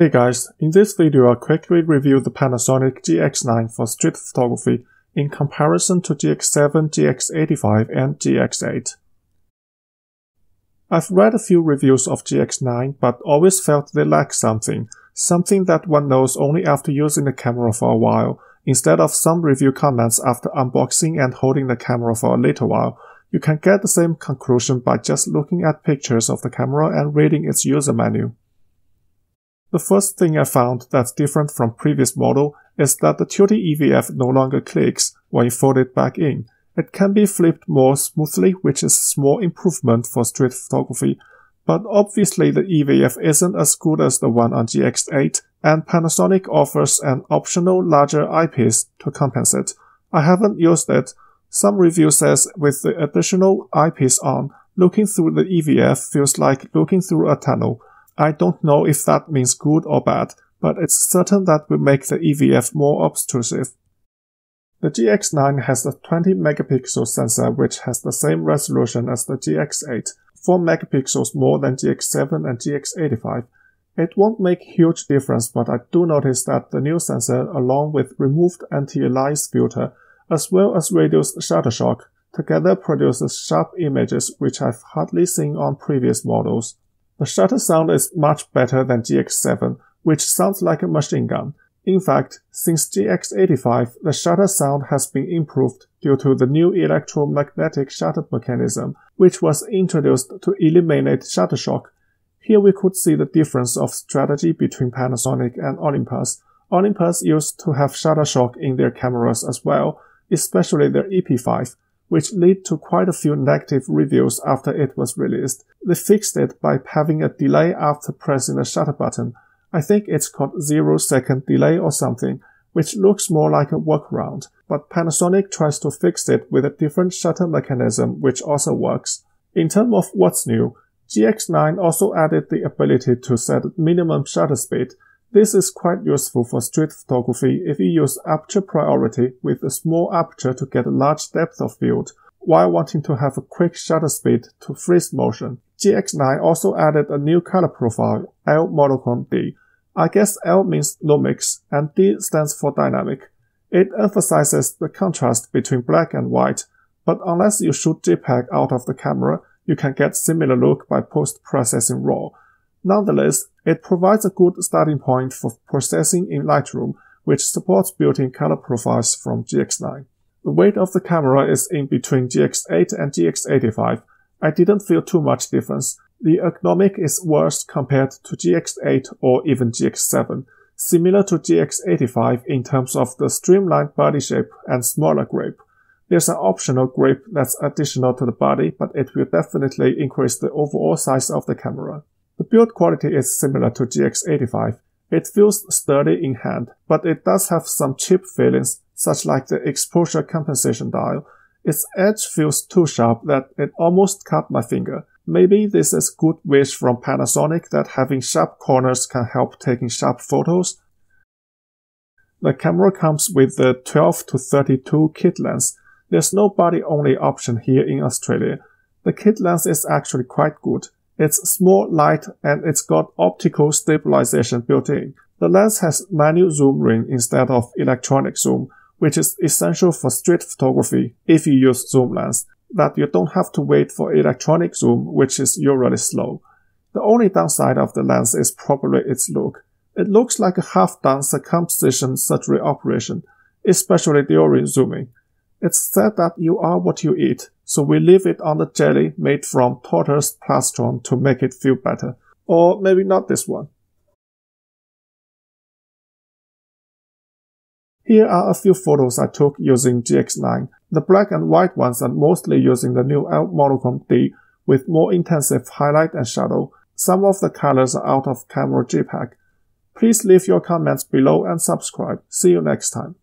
Hey guys, in this video I'll quickly review the Panasonic GX9 for street photography in comparison to GX7, GX85 and GX8. I've read a few reviews of GX9 but always felt they lack something that one knows only after using the camera for a while. Instead of some review comments after unboxing and holding the camera for a little while, you can get the same conclusion by just looking at pictures of the camera and reading its user manual. The first thing I found that's different from previous model is that the tilted EVF no longer clicks when you fold it back in. It can be flipped more smoothly, which is a small improvement for street photography, but obviously the EVF isn't as good as the one on GX8, and Panasonic offers an optional larger eyepiece to compensate. I haven't used it. Some review says with the additional eyepiece on, looking through the EVF feels like looking through a tunnel. I don't know if that means good or bad, but it's certain that will make the EVF more obtrusive. The GX9 has a 20 megapixel sensor which has the same resolution as the GX8, 4 megapixels more than GX7 and GX85. It won't make huge difference, but I do notice that the new sensor, along with removed anti-alias filter, as well as reduced shutter shock, together produces sharp images which I've hardly seen on previous models. The shutter sound is much better than GX7, which sounds like a machine gun. In fact, since GX85, the shutter sound has been improved due to the new electromagnetic shutter mechanism, which was introduced to eliminate shutter shock. Here we could see the difference of strategy between Panasonic and Olympus. Olympus used to have shutter shock in their cameras as well, especially their EP5, which led to quite a few negative reviews after it was released. They fixed it by having a delay after pressing the shutter button. I think it's called 0-second delay or something, which looks more like a workaround, but Panasonic tries to fix it with a different shutter mechanism which also works. In terms of what's new, GX9 also added the ability to set minimum shutter speed. This is quite useful for street photography if you use aperture priority with a small aperture to get a large depth of field, while wanting to have a quick shutter speed to freeze motion. GX9 also added a new color profile, L monochrome D. I guess L means low mix, and D stands for dynamic. It emphasizes the contrast between black and white, but unless you shoot JPEG out of the camera, you can get similar look by post-processing RAW. Nonetheless, it provides a good starting point for processing in Lightroom, which supports built-in color profiles from GX9. The weight of the camera is in between GX8 and GX85. I didn't feel too much difference. The ergonomic is worse compared to GX8 or even GX7, similar to GX85 in terms of the streamlined body shape and smaller grip. There's an optional grip that's additional to the body, but it will definitely increase the overall size of the camera. The build quality is similar to GX85. It feels sturdy in hand, but it does have some cheap feelings, such like the exposure compensation dial. Its edge feels too sharp that it almost cut my finger. Maybe this is good wish from Panasonic that having sharp corners can help taking sharp photos. The camera comes with the 12-32 kit lens. There's no body-only option here in Australia. The kit lens is actually quite good. It's small, light, and it's got optical stabilization built in. The lens has manual zoom ring instead of electronic zoom, which is essential for street photography if you use zoom lens, that you don't have to wait for electronic zoom, which is usually slow. The only downside of the lens is probably its look. It looks like a half-done circumcision surgery operation, especially during zooming. It's said that you are what you eat, so we leave it on the jelly made from tortoise plastron to make it feel better. Or maybe not this one. Here are a few photos I took using GX9. The black and white ones are mostly using the new L monochrome D with more intensive highlight and shadow. Some of the colors are out of camera JPEG. Please leave your comments below and subscribe. See you next time.